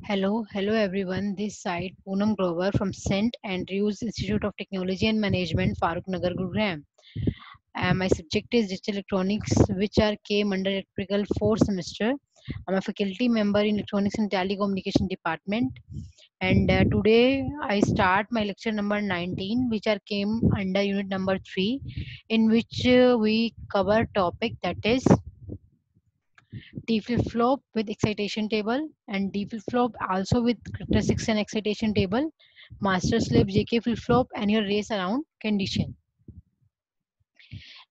Hello everyone. This side Poonam Grover from St. Andrews Institute of Technology and Management, Farooq Nagar, Gurugram. My subject is digital electronics, which are came under electrical fourth semester. I'm a faculty member in electronics and telecommunication department, and today I start my lecture number 19, which are came under unit number 3, in which we cover topic that is D flip flop with excitation table and D flip flop also with characteristics and excitation table, master slave JK flip flop and your race around condition.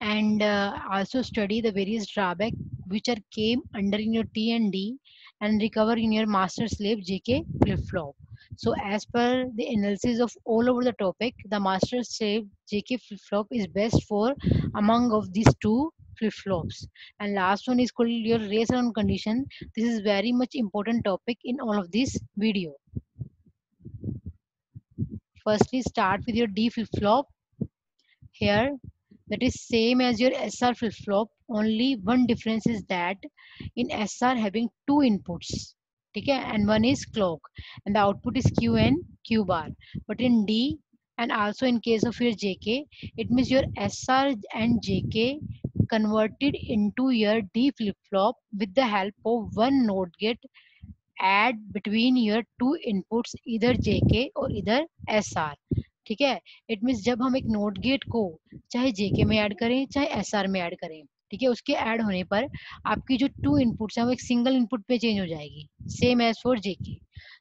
And also study the various drawback which are came under in your T and D and recover in your master slave JK flip flop. So as per the analysis of all over the topic, the master slave JK flip flop is best for among of these two flip flops. And last one is called your race around condition. This is very much important topic in all of this video. Firstly, start with your D flip flop. Here that is same as your SR flip flop, only one difference is that in SR having two inputs, okay, and one is clock and the output is Q and Q bar. But in D and also in case of your JK, it means your SR and JK converted into your D flip flop with the help of one NOT gate add between your two inputs either JK और इधर SR. ठीक है, it means जब हम एक note gate को चाहे जेके में ऐड करें चाहे एसआर में ऐड करें, ठीक है, उसके ऐड होने पर आपकी जो टू इनपुट्स हैं वो एक सिंगल इनपुट पे चेंज हो जाएगी, सेम एज फॉर जेके.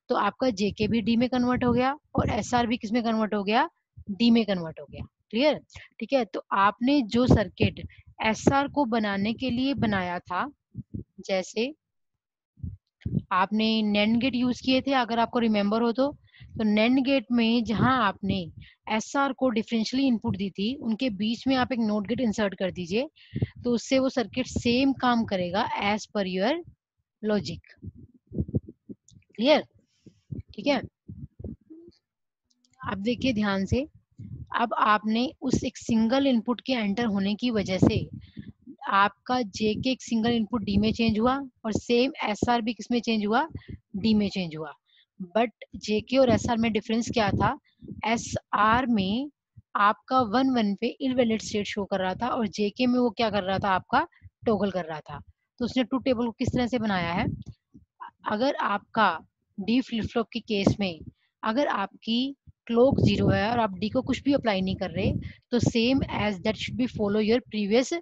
तो आपका जेके भी डी में कन्वर्ट हो गया और एसआर भी किस में कन्वर्ट हो गया, डी में कन्वर्ट हो गया. क्लियर. ठीक है, तो आपने जो सर्किट एसआर को बनाने के लिए बनाया था, जैसे आपने नैंड गेट यूज किए थे अगर आपको रिमेम्बर हो तो नैंड गेट में जहां आपने एसआर को डिफरेंशियली इनपुट दी थी उनके बीच में आप एक नोट गेट इंसर्ट कर दीजिए, तो उससे वो सर्किट सेम काम करेगा as per your logic. Clear. ठीक है, अब देखिए ध्यान से. अब आपने उस एक सिंगल इनपुट के एंटर होने की वजह से आपका जे के एक सिंगल इनपुट डी में चेंज हुआ और सेम एस आर भी किसमें चेंज हुआ, डी में चेंज हुआ. बट जे के और एस आर में डिफरेंस क्या था, एस आर में आपका 1 1 पे इनवैलिड स्टेट शो कर रहा था और जे के में वो क्या कर रहा था, आपका टॉगल कर रहा था. तो उसने ट्रू टेबल को किस तरह से बनाया है, अगर आपका डी फ्लिप फ्लॉप के केस में अगर आपकी क्लॉक 0 है और आप डी को कुछ भी अप्लाई नहीं कर रहे, तो same as that should be follow your previous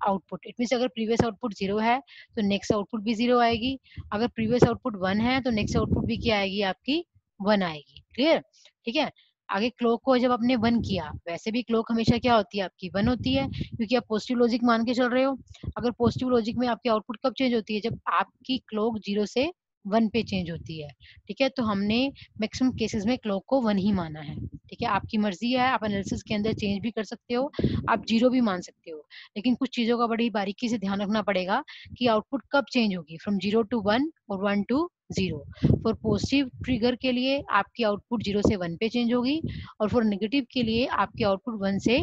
output. It means अगर प्रीवियस आउटपुट 0 है तो नेक्स्ट आउटपुट भी 0 आएगी, अगर प्रीवियस आउटपुट 1 है तो नेक्स्ट आउटपुट भी क्या आएगी, आपकी 1 आएगी. क्लियर. ठीक है, आगे क्लॉक को जब आपने 1 किया, वैसे भी क्लॉक हमेशा क्या होती है, आपकी 1 होती है क्योंकि आप पॉजिटिव लॉजिक मान के चल रहे हो. अगर पॉजिटिव लॉजिक में आपकी आउटपुट कब चेंज होती है, जब आपकी क्लॉक 0 से 1 पे चेंज होती है. ठीक है, तो हमने मैक्सिमम केसेस में क्लॉक को 1 ही माना है. ठीक है, आपकी मर्जी है, आप एनालिसिस के अंदर चेंज भी कर सकते हो, आप 0 भी मान सकते हो, लेकिन कुछ चीजों का बड़ी बारीकी से ध्यान रखना पड़ेगा कि आउटपुट कब चेंज होगी, फ्रॉम 0 to 1 और 1 to 0. फॉर पॉजिटिव ट्रिगर के लिए आपकी आउटपुट 0 से 1 पे चेंज होगी और फॉर नेगेटिव के लिए आपकी आउटपुट 1 से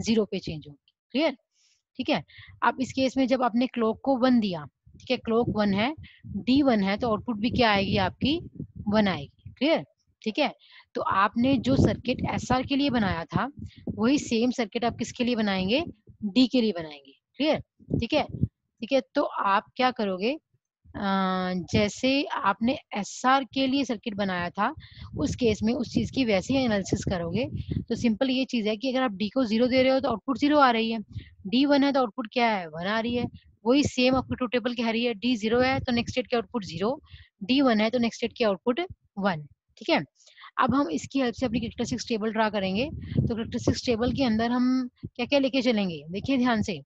0 पे चेंज होगी. क्लियर. ठीक है, अब इस केस में जब आपने क्लॉक को 1 दिया, ठीक है, क्लॉक 1 है, डी 1 है, तो आउटपुट भी क्या आएगी, आपकी 1 आएगी. क्लियर. ठीक है, तो आपने जो सर्किट एसआर के लिए बनाया था वही सेम सर्किट आप किसके लिए बनाएंगे, डी के लिए बनाएंगे. क्लियर. ठीक है. ठीक है, तो आप क्या करोगे, जैसे आपने एसआर के लिए सर्किट बनाया था उस केस में उस चीज की वैसे ही एनालिसिस करोगे. तो सिंपल ये चीज है कि अगर आप डी को 0 दे रहे हो तो आउटपुट 0 आ रही है, डी 1 है तो आउटपुट क्या है, 1 आ रही है. वही सेम आपकी ट्रू टेबल कह रही है, डी 0 है तो नेक्स्ट स्टेट की आउटपुट 0, डी 1 है तो नेक्स्ट स्टेट की आउटपुट 1. ठीक है, अब हम इसकी हेल्प से अपनी कैरेक्टरिस्टिक्स टेबल ड्रा करेंगे. तो कैरेक्टरिस्टिक्स टेबल के अंदर हम क्या क्या लेके चलेंगे, देखिए ध्यान से.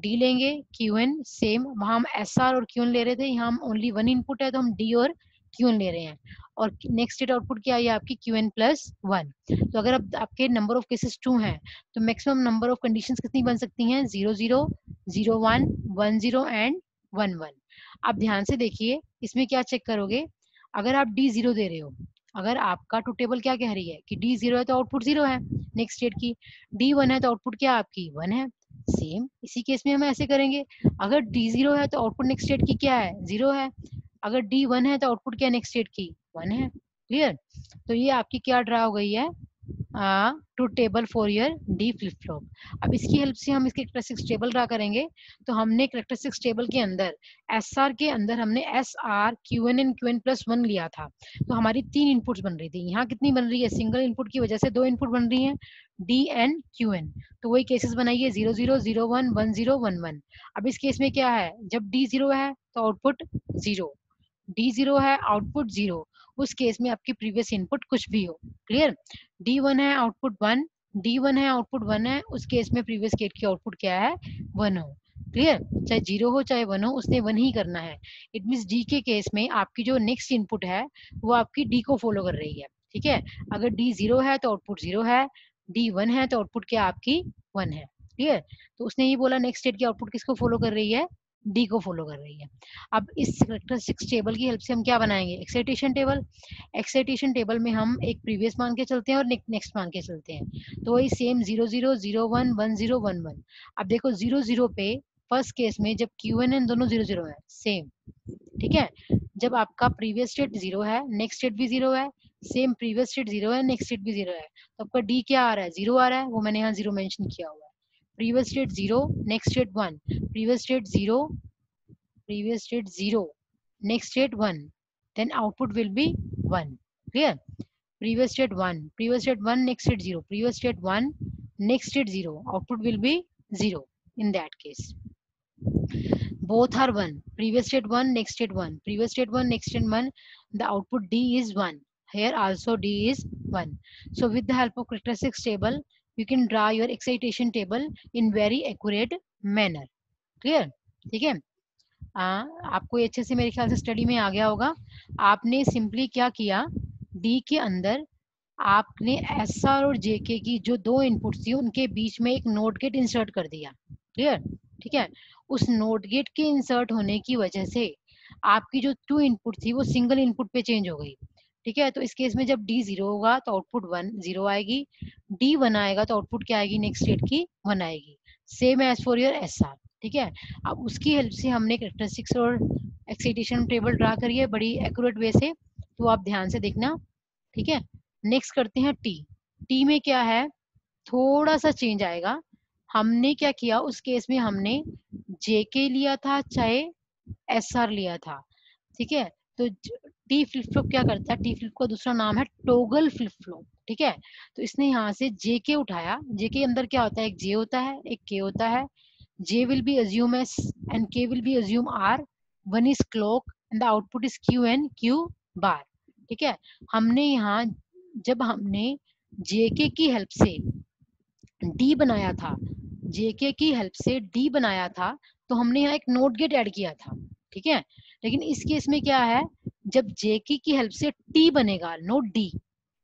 डी लेंगे, क्यू एन सेम, वहां हम एस आर और क्यू एन ले रहे थे, यहाँ हम ओनली 1 इनपुट है तो हम डी और क्यू एन ले रहे हैं. और नेक्स्ट स्टेट आउटपुट क्या है, आपकी क्यू एन प्लस 1. तो अगर अब आपके नंबर ऑफ केसेस 2 हैं तो मैक्सिमम नंबर ऑफ कंडीशंस कितनी बन सकती हैं, 0 0 0 1 1 0 एंड 1 1. आप ध्यान से देखिए, इसमें क्या चेक करोगे, अगर आप डी 0 दे रहे हो, अगर आपका ट्रू टेबल क्या कह रही है कि डी 0 है तो आउटपुट 0 है नेक्स्ट स्टेट की, डी 1 है तो आउटपुट क्या आपकी 1 है. सेम इसी केस में हम ऐसे करेंगे, अगर डी 0 है तो आउटपुट नेक्स्ट स्टेट की क्या है, 0 है, अगर डी 1 है तो आउटपुट क्या नेक्स्ट स्टेट की 1 है। क्लियर? तो ये आपकी क्या ड्रा हो गई है, to table for your D flip flop. अब इसकी हेल्प से हम इसके कैरेक्टरिस्टिक्स टेबल ड्रा करेंगे। तो हमने कैरेक्टरिस्टिक्स टेबल के अंदर एसआर के अंदर हमने SR QN and QN plus 1 लिया था। तो हमारी 3 इनपुट्स बन रही थी। यहाँ कितनी बन रही है, सिंगल इनपुट की वजह से 2 इनपुट बन रही हैं, डी एंड क्यूएन। तो वही केसेस बनाइए, 0 0 0 1 1 0 1 1। अब इस केस में क्या है, जब डी 0 है तो आउटपुट 0, डी 0 है आउटपुट 0। उस केस में आपकी प्रीवियस इनपुट कुछ भी हो। क्लियर? डी 1 है आउटपुट 1, डी 1 है आउटपुट 1 है, उस केस में प्रीवियस गेट की आउटपुट क्या है, 1 हो। क्लियर? चाहे 0 हो चाहे 1 हो, उसने 1 ही करना है। इट मीन्स डी के केस में आपकी जो नेक्स्ट इनपुट है वो आपकी डी को फॉलो कर रही है। ठीक है? अगर डी 0 है तो आउटपुट 0 है, डी 1 है तो आउटपुट क्या आपकी 1 है। क्लियर? तो उसने ये बोला नेक्स्ट स्टेट की आउटपुट किसको फॉलो कर रही है, डी को फॉलो कर रही है। अब इस कैरेक्टरिस्टिक्स टेबल की हेल्प से हम क्या बनाएंगे, एक्साइटेशन टेबल। एक्साइटेशन टेबल में हम एक प्रीवियस मान के चलते हैं और नेक्स्ट मान के चलते हैं। तो वही सेम 0 0 0 1 1 0 1 1। अब देखो 0 0 पे फर्स्ट केस में जब क्यू एन एन दोनों 0 0 है सेम। ठीक है? जब आपका प्रीवियस स्टेट 0 है, नेक्स्ट स्टेट भी 0 है, सेम प्रीवियस स्टेट 0 है, नेक्स्ट स्टेट भी 0 है, तो आपका डी क्या आ रहा है, 0 आ रहा है। वो मैंने यहाँ 0 मेंशन किया हुआ है। Previous state 0, next state 1, previous state 0, previous state 0, next state 1, then output will be 1. Clear? Previous state 1, previous state 1, next state 0, previous state 1, next state 0, output will be 0 in that case. Both are 1, previous state 1, next state 1, previous state 1, next state 1, the output D is 1. Here also D is 1. So with the help of characteristics table, you can draw your excitation table in very accurate manner. Clear? ठीक है? आपको ये अच्छे से मेरे ख्याल से study में आ गया होगा। आपने सिंपली क्या किया, डी के अंदर आपने एस आर और जे के की जो 2 इनपुट थी उनके बीच में एक नोट गेट इंसर्ट कर दिया। क्लियर? ठीक है? उस नोट गेट के इंसर्ट होने की वजह से आपकी जो 2 इनपुट थी वो सिंगल इनपुट पे चेंज हो गई। ठीक है? तो इस केस में जब डी 0 होगा तो आउटपुट 1 0 आएगी, डी 1 आएगा तो आउटपुट क्या आएगी, नेक्स्ट स्टेट की 1 आएगी। Same as for your S R. ठीक है? अब उसकी हेल्प से हमने कैरेक्टरिस्टिक्स और एक्साइटेशन टेबल ड्रा करी है बड़ी एक्यूरेट वे से, तो आप ध्यान से देखना। ठीक है? नेक्स्ट करते हैं टी। टी में क्या है, थोड़ा सा चेंज आएगा। हमने क्या किया उस केस में, हमने जेके लिया था चाहे एसआर लिया था। ठीक है? तो टी फ्लिप फ्लॉप क्या करता है, टी फ्लिप का दूसरा नाम है टोगल फ्लिप फ्लॉप। ठीक है? तो इसने यहाँ से जेके उठाया, जेके अंदर क्या होता है, एक जे होता है एक के होता है। J will be assume S and K will be assume R. One is clock and the output is Q and Q bar. ठीक है? हमने यहाँ जब हमने JK की हेल्प से D बनाया था, JK की हेल्प से D बनाया था, तो हमने यहाँ एक नोट गेट ऐड किया था। ठीक है? लेकिन इस केस में क्या है, जब JK की हेल्प से T बनेगा, नोट D,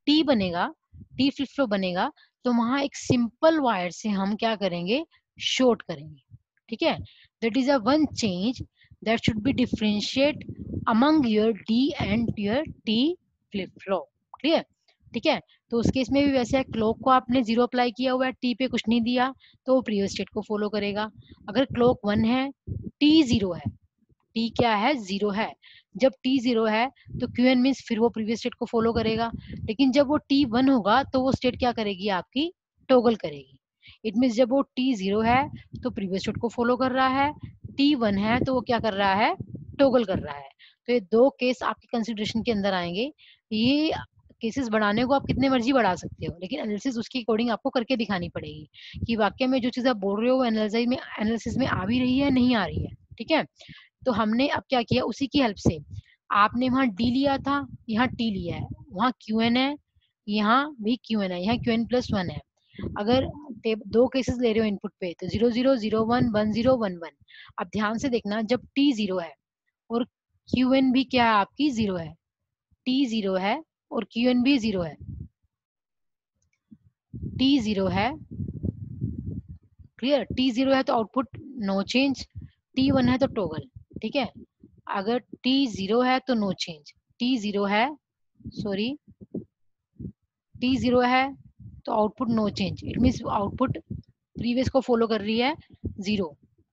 T बनेगा, T फ्लिप फ्लॉप बनेगा, तो वहां एक सिंपल वायर से हम क्या करेंगे, शॉर्ट करेंगे। ठीक है? That is a one change that should be differentiate among your D and your T flip flop. Clear? ठीक है? तो उस केस में भी वैसे है, क्लॉक को आपने 0 अप्लाई किया हुआ है, टी पे कुछ नहीं दिया, तो वो प्रीवियस स्टेट को फॉलो करेगा। अगर क्लॉक 1 है, टी 0 है, टी क्या है, 0 है, जब टी 0 है तो क्यू एन मीन्स फिर वो प्रीवियस स्टेट को फॉलो करेगा। लेकिन जब वो टी 1 होगा तो वो स्टेट क्या करेगी, आपकी टॉगल करेगी। इट मीन्स जब वो टी 0 है तो प्रीवियस स्टेट को फॉलो कर रहा है, टी 1 है तो वो क्या कर रहा है, टॉगल कर रहा है। तो ये 2 केस आपके कंसिडरेशन के अंदर आएंगे। ये केसेस बढ़ाने को आप कितने मर्जी बढ़ा सकते हो, लेकिन एनालिसिस उसके अकॉर्डिंग आपको करके दिखानी पड़ेगी कि वाकई में जो चीज आप बोल रहे हो वो एनालिसिस में आ भी रही है नहीं आ रही है। ठीक है? तो हमने अब क्या किया, उसी की हेल्प से आपने वहां डी लिया था, यहाँ टी लिया है, वहां क्यू एन है, यहाँ भी क्यू एन है, यहाँ क्यू एन प्लस 1 है। अगर 2 केसेस ले रहे हो इनपुट पे तो 0 0 0 1 1 0 1 1। अब ध्यान से देखना, जब टी 0 है और क्यू एन भी क्या है, आपकी 0 है, टी 0 है और क्यू एन भी 0 है, टी 0 है। क्लियर? टी 0 है तो आउटपुट नो चेंज, टी 1 है तो टॉगल। ठीक है? अगर टी 0 है तो नो चेंज, टी 0 है, सॉरी, टी 0 है तो output no change. It means output previous को फॉलो कर रही है 0।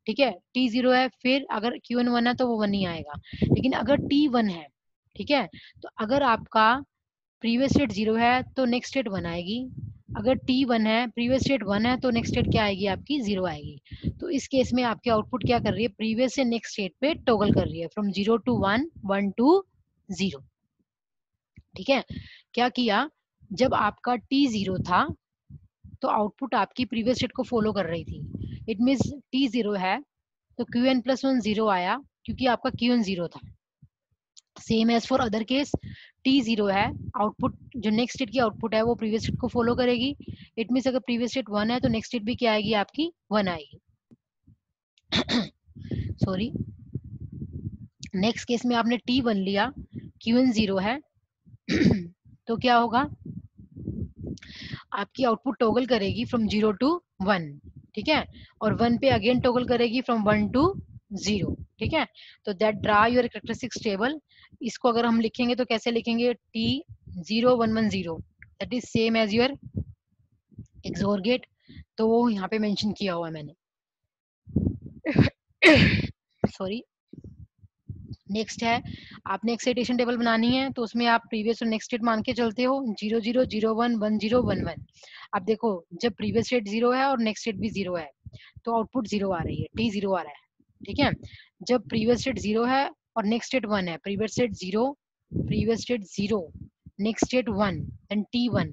ठीक है? टी 0 है, फिर अगर क्यू एन 1 है तो वो 1 ही आएगा। लेकिन अगर टी 1 है ठीक है। तो अगर आपका प्रीवियस स्टेट 0 है तो नेक्स्ट स्टेट 1 आएगी, अगर t1 है, प्रीवियस स्टेट 1 है तो नेक्स्ट स्टेट क्या आएगी आपकी 0 आएगी। तो इस केस में आपकी आउटपुट क्या कर रही है, प्रीवियस से नेक्स्ट स्टेट पे टॉगल कर रही है, फ्रॉम 0 to 1, 1 to 0। ठीक है। क्या किया, जब आपका t 0 था तो आउटपुट आपकी प्रीवियस स्टेट को फॉलो कर रही थी। इट मीन्स t 0 है तो qn+1 0 आया क्योंकि आपका qn 0 था। Same as for other case, t 0 है, आउटपुट जो नेक्स्ट स्टेट की आउटपुट है वो प्रीवियस स्टेट को फॉलो करेगी। इट मीन्स अगर प्रीवियस स्टेट 1 है तो नेक्स्ट स्टेट भी क्या आएगी आपकी 1 आएगी। सॉरी, नेक्स्ट केस में आपने t1 लिया, qn 0 है तो क्या होगा, आपकी आउटपुट टॉगल करेगी फ्रॉम 0 to 1। ठीक है, और 1 पे अगेन टॉगल करेगी फ्रॉम 1 to 0। ठीक है, तो that draw your characteristics table. इसको अगर हम लिखेंगे तो कैसे लिखेंगे, t0110 that is same as your XOR gate. तो वो यहाँ पे मेंशन किया हुआ है मैंने। सॉरी। नेक्स्ट है, आपने एक्साइटेशन टेबल बनानी है तो उसमें आप प्रीवियस और नेक्स्ट स्टेट मान के चलते हो, 0 0 0 1 1 0 1 1। अब देखो, जब प्रीवियस स्टेट 0 है और नेक्स्ट स्टेट भी 0 है तो आउटपुट 0 आ रही है, t 0 आ रहा है। ठीक है, जब प्रीवियस स्टेट 0 है और नेक्स्ट स्टेट 1 है, previous state 0, previous state 0, next state 1 and t1।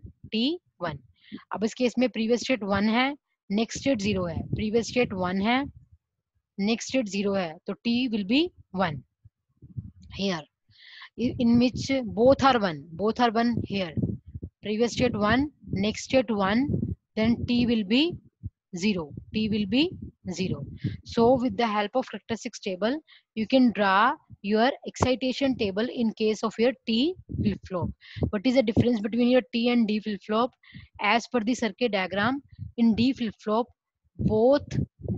अब इस केस में प्रीवियस स्टेट 1 है, नेक्स्ट स्टेट 0 है, प्रीवियस स्टेट 1 है, नेक्स्ट स्टेट 0 है, तो t will be 1 here, in which both are 1 here, previous state 1, next state 1, then t will be 0, so with the help of characteristics table you can draw your excitation table in case of your t flip flop. What is the difference between your t and d flip flop? As per the circuit diagram, in d flip flop both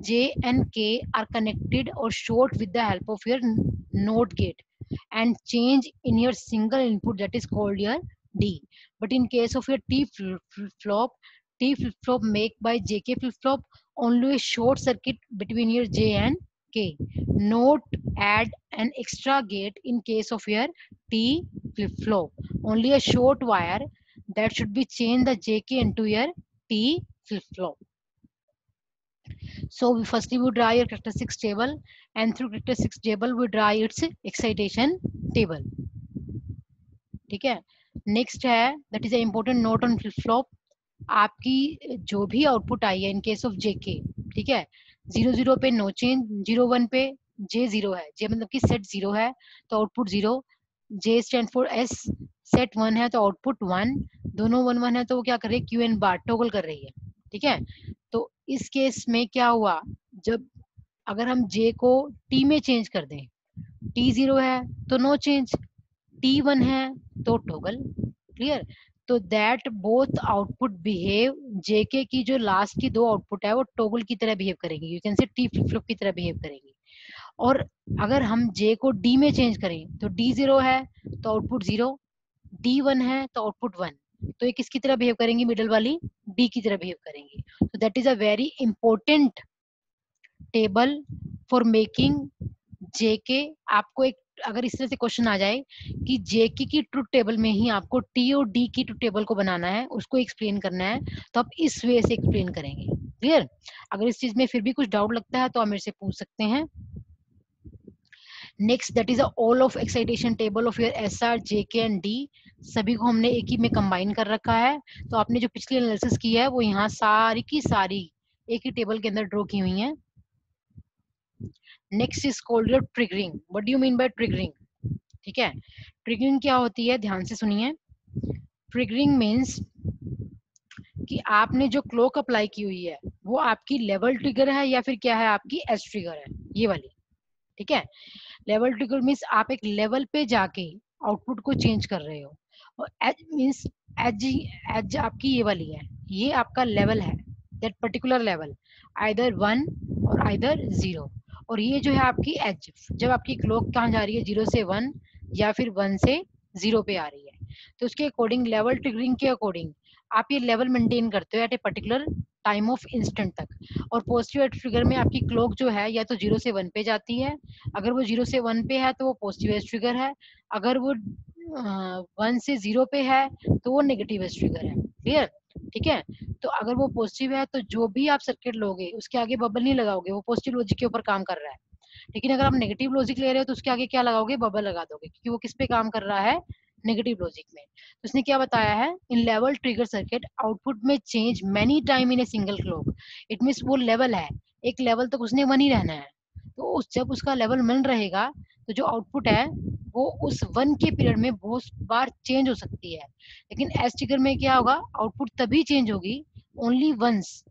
j and k are connected or short with the help of your NOT gate and change in your single input, that is called your D. But in case of your T flip-flop make by JK flip-flop, only a short circuit between your J and K. Note add an extra gate in case of your T flip-flop. Only a short wire that should be changed the JK into your T flip-flop. So we firstly we draw your characteristics table, and through characteristics table we draw its excitation table. ठीक है, next है, that is a important note on flip flop. आपकी जो भी output I है in case of जेके, ठीक है, 0 0 पे नो चेंज, 0 1 पे जे 0 है, जे मतलब कि सेट 0 है तो output 0, J stand for S, set 1 है तो आउटपुट 1, दोनों 1 1 है तो वो क्या कर रही है, क्यू एन बार टॉगल कर रही है। ठीक है, तो इस केस में क्या हुआ, जब अगर हम जे को टी में चेंज कर दें, टी 0 है तो नो चेंज, t1 है तो टॉगल। क्लियर, तो दैट बोथ आउटपुट बिहेव, जेके की जो लास्ट की दो आउटपुट है वो टॉगल की तरह बिहेव करेंगी, यू कैन से टी फ्लिप फ्लॉप की तरह बिहेव करेंगी। और अगर हम जे को डी में चेंज करें तो डी 0 है तो आउटपुट 0, d1 है तो आउटपुट 1, तो ये किसकी तरह बिहेव करेंगी, मिडल वाली डी की तरह बिहेव करेंगी। तो that is a very important table for making JK. आपको एक अगर इस तरह से क्वेश्चन आ जाए कि जेके की ट्रुथ टेबल में ही आपको टी और डी की ट्रुथ टेबल को बनाना है, उसको एक्सप्लेन करना है, तो आप इस वे से एक्सप्लेन करेंगे। क्लियर, अगर इस चीज में फिर भी कुछ डाउट लगता है तो आप मेरे से पूछ सकते हैं। Next, that is all of excitation table of your S are, JK and D, सभी को हमने एक ही में कंबाइन कर रखा है। तो आपने जो पिछली एनालिसिस की है वो यहाँ सारी की सारी एक ही टेबल के अंदर ड्रॉ की हुई है। Next is called your triggering. What do you mean bye triggering? ठीक है, ट्रिगरिंग क्या होती है, ध्यान से सुनिए। ट्रिगरिंग मीन्स कि आपने जो क्लॉक अप्लाई की हुई है वो आपकी लेवल ट्रिगर है या फिर क्या है, आपकी एज ट्रिगर है, ये वाली। ठीक है, लेवल ट्रिगर मीन्स आप एक लेवल पे जाके आउटपुट को चेंज कर रहे हो, और एज मीन्स एज, एज आपकी ये वाली है, ये आपका लेवल है, दैट पर्टिकुलर लेवल, आइदर 1 और आइदर 0। और ये जो है आपकी एज, जब आपकी क्लॉक कहाँ जा रही है, 0 से 1 या फिर 1 से 0 पे आ रही है, तो उसके अकॉर्डिंग लेवल ट्रिगरिंग के अकॉर्डिंग आप ये लेवल मेंटेन करते हो at a particular time of instant तक। और पॉजिटिव एज ट्रिगर में आपकी क्लॉक जो है या तो 0 से 1 पे जाती है, अगर वो 0 से 1 पे है तो वो पॉजिटिव एज ट्रिगर है, अगर वो 1 से 0 पे है तो वो नेगेटिव एज ट्रिगर है। क्लियर? ठीक है, तो अगर वो पॉजिटिव है तो जो भी आप सर्किट लोगे उसके आगे बबल नहीं लगाओगे, वो पॉजिटिव लॉजिक के ऊपर काम कर रहा है। लेकिन अगर आप नेगेटिव लॉजिक ले रहे हो तो उसके आगे क्या लगाओगे? बबल लगा दोगे, क्योंकि वो किस पे काम कर रहा है? नेगेटिव लॉजिक में। तो उसने क्या बताया है, in level trigger circuit output में change many time in a single clock. It means वो लेवल है, एक लेवल तक उसने 1 ही रहना है, तो जब उसका लेवल 1 रहेगा तो जो आउटपुट है वो उस 1 के पीरियड में बहुत बार चेंज हो सकती है। लेकिन एस ट्रिगर में क्या होगा, आउटपुट तभी चेंज होगी only once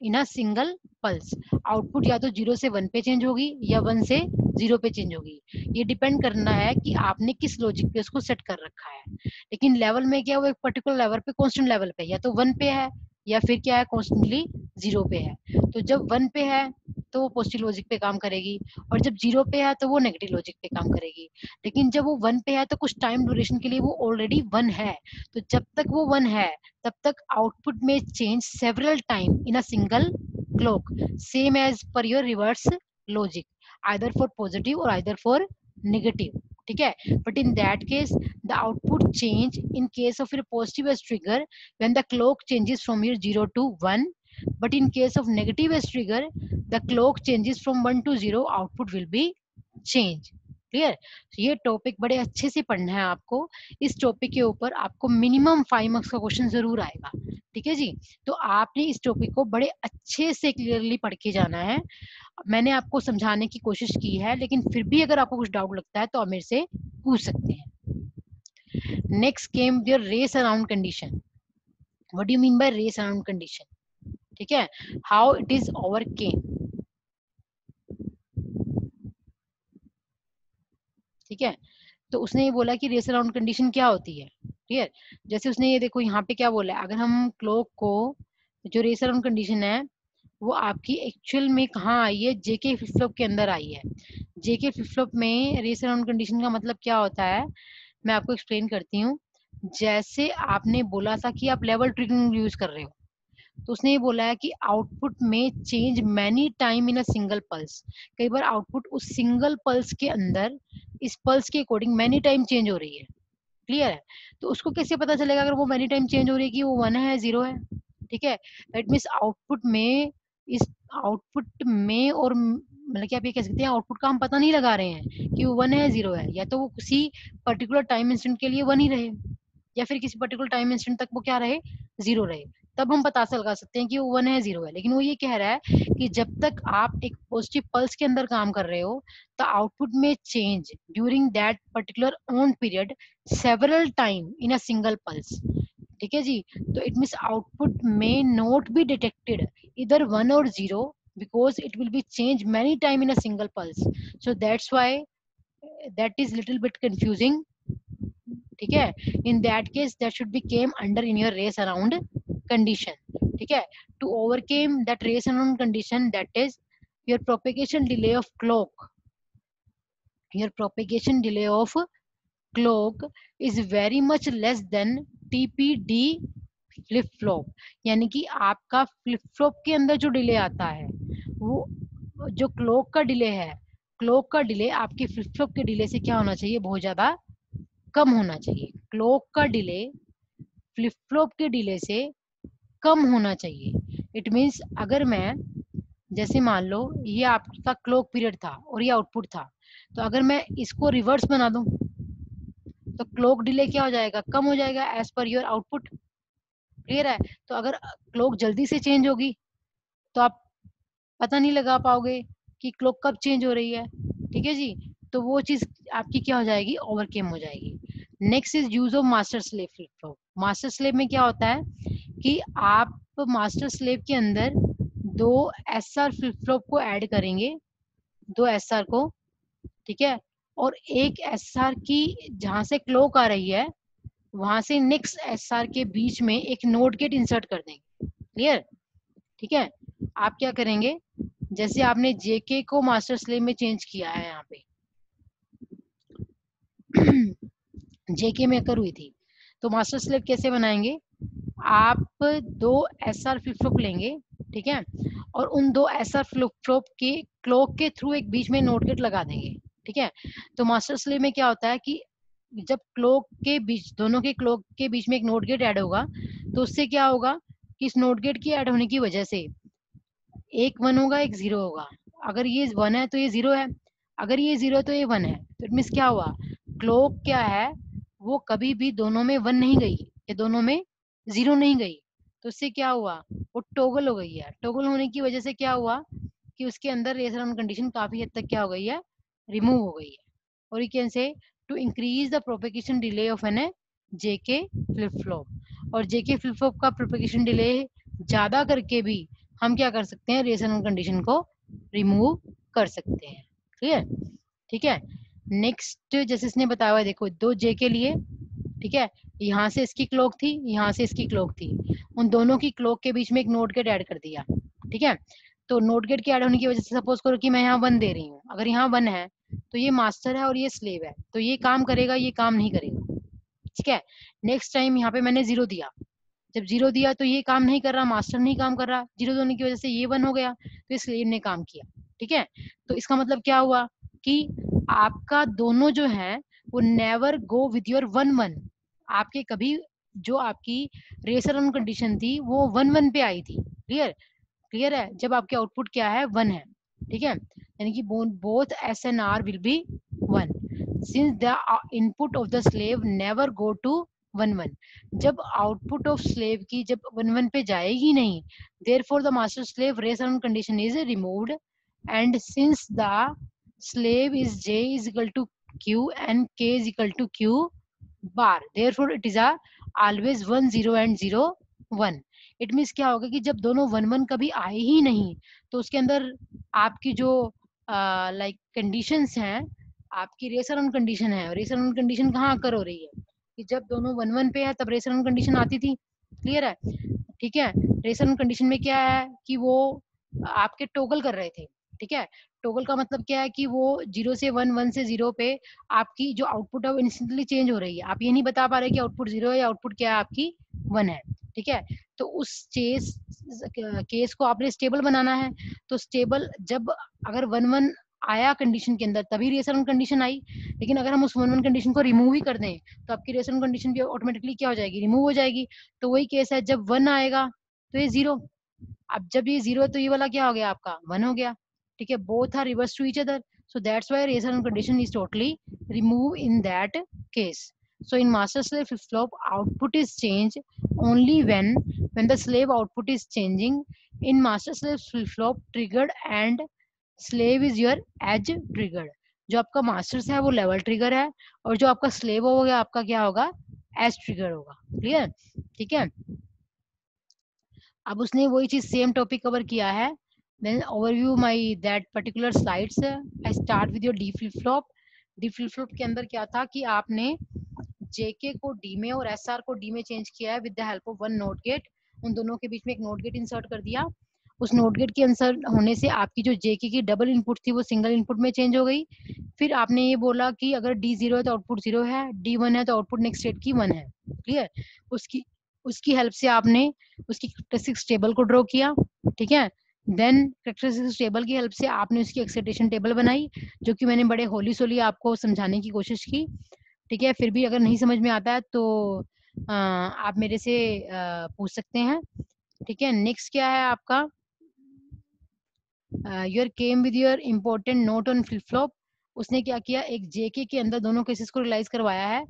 in a single pulse. Output या तो 0 से 1 पे चेंज होगी या 1 से 0 पे चेंज होगी, ये डिपेंड करना है कि आपने किस लॉजिक पे उसको सेट कर रखा है। लेकिन लेवल में क्या, वो एक पर्टिकुलर लेवल पे कांस्टेंट लेवल पे या तो 1 पे है या फिर क्या है, कॉन्स्टेंटली 0 पे है। तो जब 1 पे है तो वो पॉजिटिव लॉजिक पे काम करेगी, और जब 0 पे है तो वो नेगेटिव लॉजिक पे काम करेगी। लेकिन जब वो 1 पे है तो कुछ टाइम ड्यूरेशन के लिए वो ऑलरेडी 1 है, तो जब तक वो 1 है तब तक आउटपुट में change several time in a single clock, same as per your reverse logic, either for positive or either for negative. ठीक है, but in that case the output change in case of your positive as trigger when the clock changes from your 0 to 1, but in case of negative as trigger the clock changes from 1 to 0, output will be change. Clear? ये topic बड़े अच्छे से पढ़ना है आपको, इस topic के ऊपर आपको मिनिमम 5 मार्क्स का क्वेश्चन जरूर आएगा। ठीक है जी, तो आपने इस टॉपिक को बड़े अच्छे से क्लियरली पढ़ के जाना है। मैंने आपको समझाने की कोशिश की है, लेकिन फिर भी अगर आपको कुछ डाउट लगता है तो आप मेरे से पूछ सकते हैं। Next came there race around condition. What do you mean by race around condition? ठीक है, हाउ इट इज ओवरकेम। ठीक है, तो उसने ये बोला कि रेस अराउंड कंडीशन क्या होती है। क्लियर? जैसे उसने ये देखो यहाँ पे क्या बोला है, अगर हम क्लॉक को, जो रेस अराउंड कंडीशन है वो आपकी एक्चुअल में कहाँ आई है, जेके फ्लिप फ्लॉप के अंदर आई है। जेके फ्लिप फ्लॉप में रेस अराउंड कंडीशन का मतलब क्या होता है, मैं आपको एक्सप्लेन करती हूँ। जैसे आपने बोला था कि आप लेवल ट्रिगरिंग यूज कर रहे हो, तो उसने ये बोला है कि आउटपुट में change many time in a single pulse. कई बार आउटपुट उस सिंगल पल्स के अंदर इस पल्स के अकॉर्डिंग मैनी टाइम चेंज हो रही है। क्लियर है? तो उसको कैसे पता चलेगा अगर वो मैनी टाइम चेंज हो रही है कि वो 1 है 0 है? ठीक है, दैट मीन्स आउटपुट में, इस आउटपुट में, और मतलब कि आप ये कह सकते हैं आउटपुट का हम पता नहीं लगा रहे हैं कि वो 1 है 0 है, या तो वो किसी पर्टिकुलर टाइम इंस्टेंट के लिए 1 ही रहे या फिर किसी पर्टिकुलर टाइम इंस्टेंट तक वो क्या रहे, 0 रहे। तब हम पता लगा सकते हैं कि वो 1 है 0 है। लेकिन वो ये कह रहा है कि जब तक आप एक पॉजिटिव पल्स के अंदर काम कर रहे हो तो आउटपुट में change during that particular on period several time in a single pulse. ठीक है जी, तो इट मीन्स आउटपुट में नॉट बी डिटेक्टेड इधर 1 और 0 because it will be changed many time in a single pulse, so that's why that is little bit confusing. ठीक है, in that case that should be came under in your race around condition. ठीक है, to overcome that race around condition, that is your propagation delay of clock, your propagation delay of clock is very much less than tpd flip flop. यानी कि आपका flip flop के अंदर जो delay आता है, वो जो क्लॉक का डिले है, क्लॉक का डिले आपके फ्लिप फ्लॉप के डिले से क्या होना चाहिए, बहुत ज्यादा कम होना चाहिए। क्लॉक का डिले फ्लिप फ्लॉप के डिले से कम होना चाहिए। इट मीन्स अगर मैं, जैसे मान लो ये आपका क्लॉक पीरियड था और ये आउटपुट था, तो अगर मैं इसको रिवर्स बना दूं तो क्लॉक डिले क्या हो जाएगा, कम हो जाएगा as per your output. Clear है? तो अगर क्लॉक जल्दी से चेंज होगी तो आप पता नहीं लगा पाओगे कि क्लॉक कब चेंज हो रही है। ठीक है जी, तो वो चीज आपकी क्या हो जाएगी, ओवरकेम हो जाएगी। Next is use of master slave flip flop. Master slave में क्या होता है कि आप मास्टर स्लेव के अंदर 2 एसआर फ्लिप फ्लॉप को ऐड करेंगे, 2 एसआर को। ठीक है, और एक एसआर की जहां से क्लॉक आ रही है वहां से नेक्स्ट एसआर के बीच में एक नोट गेट इंसर्ट कर देंगे। क्लियर? ठीक है, आप क्या करेंगे, जैसे आपने जेके को मास्टर स्लेव में चेंज किया है, यहाँ पे जेके में अकर हुई थी, तो मास्टर स्लेव कैसे बनाएंगे, आप 2 SR फ्लिप फ्लॉप लेंगे, ठीक है, और उन 2 SR फ्लिप फ्लॉप के क्लॉक के थ्रू एक बीच में नोट गेट लगा देंगे, ठीक है। तो मास्टर स्लेव में क्या होता है कि जब क्लॉक के बीच, दोनों के क्लॉक के बीच में एक नोट गेट ऐड होगा, तो उससे क्या होगा कि इस नोट गेट की ऐड होने की वजह से एक 1 होगा, एक 0 होगा। अगर ये 1 है तो ये 0 है, अगर ये 0 है तो ये 1 है। तो इट मीन्स क्या हुआ, क्लॉक क्या है, वो कभी भी दोनों में 1 नहीं गई, ये दोनों में 0 नहीं गई। तो उससे क्या हुआ, वो टॉगल हो गई है। टॉगल होने की वजह से क्या हुआ कि उसके अंदर रेजर ऑन कंडीशन काफी हद तक क्या हो गई है, रिमूव हो गई है। और you can say to increase the propagation delay of an JK flip flop. और जेके फ्लिप फ्लॉप का प्रोपेगेशन डिले ज्यादा करके भी हम क्या कर सकते हैं, रेजर ऑन कंडीशन को रिमूव कर सकते हैं। क्लियर, ठीक है। नेक्स्ट जैसे इसने बताया हुआ है, देखो 2 जे के लिए, ठीक है, यहाँ से इसकी क्लॉक थी, यहाँ से इसकी क्लॉक थी, उन दोनों की क्लॉक के बीच में एक नोट गेट ऐड कर दिया, ठीक है। तो नोट गेट के ऐड होने की वजह से सपोज करो कि मैं यहाँ 1 दे रही हूँ, अगर यहाँ 1 है तो ये मास्टर है और ये स्लेव है, तो ये काम करेगा, ये काम नहीं करेगा, ठीक है। नेक्स्ट टाइम यहाँ पे मैंने 0 दिया, जब 0 दिया तो ये काम नहीं कर रहा, मास्टर नहीं काम कर रहा, 0 होने की वजह से ये 1 हो गया, तो इस स्लेव ने काम किया, ठीक है। तो इसका मतलब क्या हुआ कि आपका दोनों जो है वो नेवर गो विद योर 1-1। आपके कभी जो आपकी रेसर ऑन कंडीशन थी वो 1-1 पे आई थी। क्लियर, क्लियर है, जब आपके आउटपुट क्या है 1 है, ठीक है, यानी कि both S and R will be 1 since the input of the slave never go to 1-1। जब आउटपुट ऑफ स्लेव की जब 1-1 पे जाएगी नहीं, therefore the master slave race ऑन condition is removed, and since the slave is j is equal to q and k is equal to q bar, therefore it is a always 1 0 and 0 1। It means क्या होगा कि जब दोनों 1-1 कभी आए ही नहीं, तो उसके अंदर आपकी जो लाइक कंडीशंस हैं, आपकी रेसर ऑन कंडीशन है, रेसर ऑन कंडीशन कहाँ आकर हो रही है कि जब दोनों 1-1 पे है तब रेसर ऑन कंडीशन आती थी। क्लियर है, ठीक है। रेसर ऑन कंडीशन में क्या है कि वो आपके टोगल कर रहे थे, ठीक है। टोगल का मतलब क्या है कि वो 0 से 1, 1 से 0 पे आपकी जो आउटपुट है वो इंस्टेंटली चेंज हो रही है। आप ये नहीं बता पा रहे कि आउटपुट 0 है या आउटपुट क्या है आपकी 1 है, ठीक है। तो उस केस को आपने स्टेबल बनाना है। तो स्टेबल जब अगर 1-1 आया कंडीशन के अंदर तभी रेसर ऑन कंडीशन आई, लेकिन अगर हम उस 1-1 कंडीशन को रिमूव ही कर दें तो आपकी रेसर ऑन कंडीशन भी ऑटोमेटिकली क्या हो जाएगी, रिमूव हो जाएगी। तो वही केस है, जब 1 आएगा तो ये 0, अब जब ये 0 है तो ये वाला क्या हो गया आपका 1 हो गया, ठीक है। Both are reverse to each other, so that's why race ऑन condition is totally removed in that case. So in master slave flip flop output is changed only when the slave output is changing in master slave flip flop triggered and slave is your edge triggered। जो आपका masters है वो level trigger है और जो आपका slave होगा आपका क्या होगा, एज ट्रिगर होगा। क्लियर, ठीक है। अब उसने वही चीज सेम टॉपिक कवर किया है। Then overview my that particular slides, I start with your D flip flop. D flip flop के अंदर क्या था कि आपने जेके को डी में और एसआर को डी में चेंज किया है with the help of 1 not gate. उन दोनों के बीच में एक नोट गेट इंसर्ट कर दिया। उस नोट गेट के इंसर्ट होने से आपकी जो जेके की डबल इनपुट थी वो सिंगल इनपुट में चेंज हो गई। फिर आपने ये बोला कि अगर डी 0 है तो आउटपुट 0 है, डी 1 है तो आउटपुट नेक्स्ट स्टेट की 1 है। क्लियर, उसकी उसकी हेल्प से आपने उसकी कैरेक्टरिस्टिक्स टेबल को ड्रॉ किया, ठीक है। देन कैरेक्टरिस्टिक्स टेबल की हेल्प से आपने उसकी एक्साइटेशन टेबल बनाई, जो कि मैंने बड़े होली सोली आपको समझाने की कोशिश की, ठीक है। फिर भी अगर नहीं समझ में आता है तो आप मेरे से पूछ सकते हैं, ठीक है। नेक्स्ट क्या है आपका, your came with your important note on flip flop. उसने क्या किया, एक जेके के अंदर दोनों केसेस को रियलाइज करवाया है,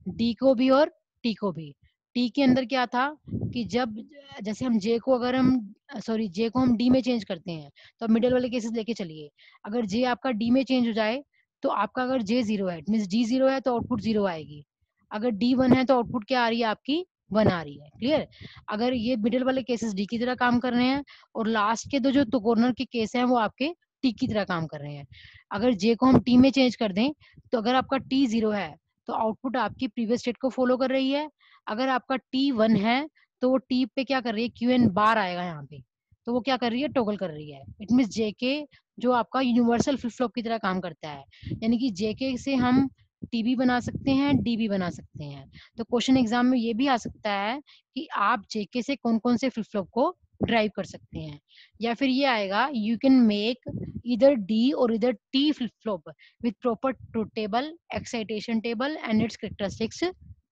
डी को भी और टी को भी। टी के अंदर क्या था कि जब जैसे हम जे को अगर हम सॉरी जे को हम डी में चेंज करते हैं तो मिडिल वाले केसेस लेके चलिए। अगर जे आपका डी में चेंज हो जाए तो आपका अगर जे 0 है मीन्स डी 0 है तो आउटपुट 0 आएगी। अगर डी 1 है तो आउटपुट क्या आ रही है आपकी 1 आ रही है। क्लियर, अगर ये मिडिल वाले केसेस डी की तरह काम कर रहे हैं और लास्ट के दो जो तो कॉर्नर के केस हैं वो आपके टी की तरह काम कर रहे हैं। अगर जे को हम टी में चेंज कर दें तो अगर आपका टी 0 है तो आउटपुट आपकी प्रीवियस स्टेट को फॉलो कर रही है। अगर आपका टी 1 है तो वो टी पे क्या कर रही है, क्यू एन बार आएगा यहाँ पे, तो वो क्या कर रही है, टॉगल कर रही है। इट मीन जेके जो आपका यूनिवर्सल फ्लिप फ्लॉप की तरह काम करता है, यानी कि जेके से हम टी भी बना सकते हैं, डी भी बना सकते हैं। तो क्वेश्चन एग्जाम में ये भी आ सकता है कि आप जेके से कौन कौन से फ्लिप फ्लॉप को ड्राइव कर सकते हैं। या फिर ये आएगा, यू कैन मेक इधर डी और इधर T flip flop with proper truth table, excitation table and it's characteristics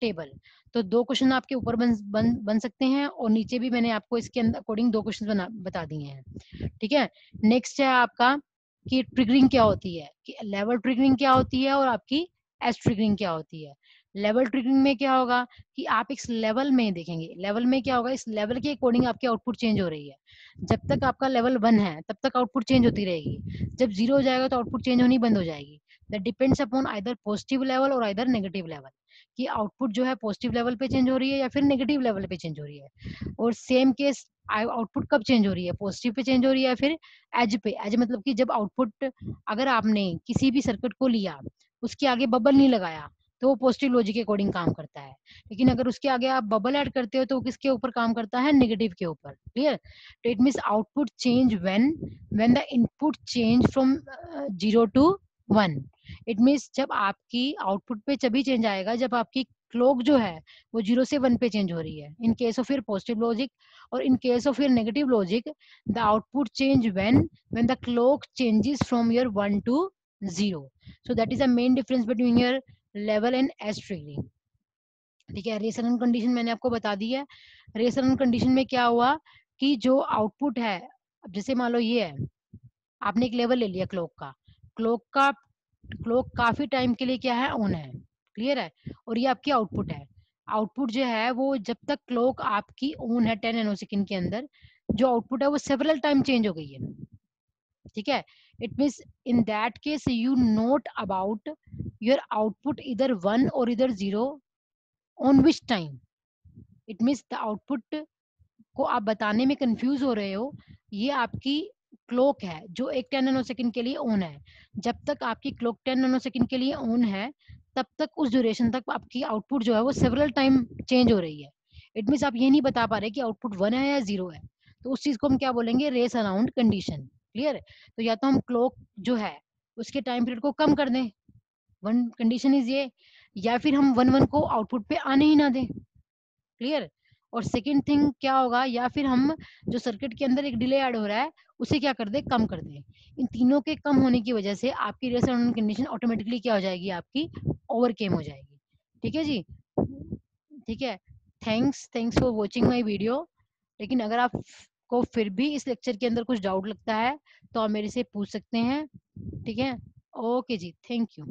table. तो दो क्वेश्चन आपके ऊपर बन सकते हैं, और नीचे भी मैंने आपको इसके अंदर अकॉर्डिंग दो क्वेश्चन बता दिए हैं। ठीक है, नेक्स्ट है आपका कि ट्रिगरिंग क्या होती है, कि लेवल ट्रिगरिंग क्या होती है और आपकी एज ट्रिगरिंग क्या होती है। लेवल ट्रिगरिंग में क्या होगा कि आप इस लेवल में देखेंगे, लेवल में क्या होगा, इस लेवल के अकॉर्डिंग आपकी आउटपुट चेंज हो रही है। जब तक आपका लेवल 1 है तब तक आउटपुट चेंज होती रहेगी, जब 0 हो जाएगा तो आउटपुट चेंज होनी बंद हो जाएगी। That depends upon either positive level और आइदर नेगेटिव लेवल, कि आउटपुट जो है पॉजिटिव लेवल पे चेंज हो रही है या फिर नेगेटिव लेवल पे चेंज हो रही है। और सेम केस आउटपुट कब चेंज हो रही है, पॉजिटिव पे चेंज हो रही है या फिर एज पे। एज मतलब कि जब आउटपुट, अगर आपने किसी भी सर्किट को लिया, उसके आगे बबल नहीं लगाया, तो वो पॉजिटिव लॉजिक के अकॉर्डिंग काम करता है। लेकिन अगर उसके आगे आप बबल ऐड करते हो तो वो किसके ऊपर काम करता है, नेगेटिव के ऊपर। क्लियर। तो it means output change when the input change from 0 to 1। It means जब आपकी आउटपुट पे तभी चेंज आएगा जब आपकी क्लॉक जो है वो 0 से 1 पे चेंज हो रही है, in case of your positive logic. और in case of your negative logic, the output change when the clock changes from your 1 to 0. So that is the main difference between your level and edge triggering. ठीक है, रेसोनेंट condition मैंने आपको बता दी है। रेसोनेंट condition में क्या हुआ कि जो आउटपुट है, अब जैसे मान लो ये है, आपने एक लेवल ले लिया क्लॉक का, क्लॉक काफी टाइम के लिए क्या है, ऑन है। क्लियर है। और ये आपकी आउटपुट है। आउटपुट जो है वो जब तक क्लॉक आपकी ऑन है 10 नैनो सेकंड के अंदर, जो आउटपुट है वो सेवरल टाइम चेंज हो गई है। ठीक है, it means in that case you note about your output इधर 1 और इधर 0 on which time. It means the output को आप बताने में कंफ्यूज हो रहे हो, ये आपकी क्लॉक है जो एक 10 नैनो सेकंड के लिए ऑन है। जब तक आपकी क्लॉक 10 नैनो सेकंड के लिए ऑन है, तब तक उस ड्यूरेशन तक आपकी आउटपुट जो है वो सेवरल टाइम चेंज हो रही है। इट मीन्स आप ये नहीं बता पा रहे कि आउटपुट 1 है या 0 है, तो उस चीज को हम क्या बोलेंगे, रेस अराउंड कंडीशन। क्लियर है। तो या तो हम क्लॉक जो है उसके टाइम पीरियड को कम कर दें, वन कंडीशन इज ये, या फिर हम 1 1 को आउटपुट पे आने ही ना दें। क्लियर। और सेकंड थिंग क्या होगा, या फिर हम जो सर्किट के अंदर एक डिले ऐड हो रहा है उसे क्या कर दे, कम कर दे। इन तीनों के कम होने की वजह से आपकी रेसोनेंट कंडीशन ऑटोमेटिकली क्या हो जाएगी, आपकी ओवरकेम हो जाएगी। ठीक है जी। ठीक है, thanks for watching my video. लेकिन अगर आप को फिर भी इस लेक्चर के अंदर कुछ डाउट लगता है तो आप मेरे से पूछ सकते हैं। ठीक है, ओके जी, थैंक यू।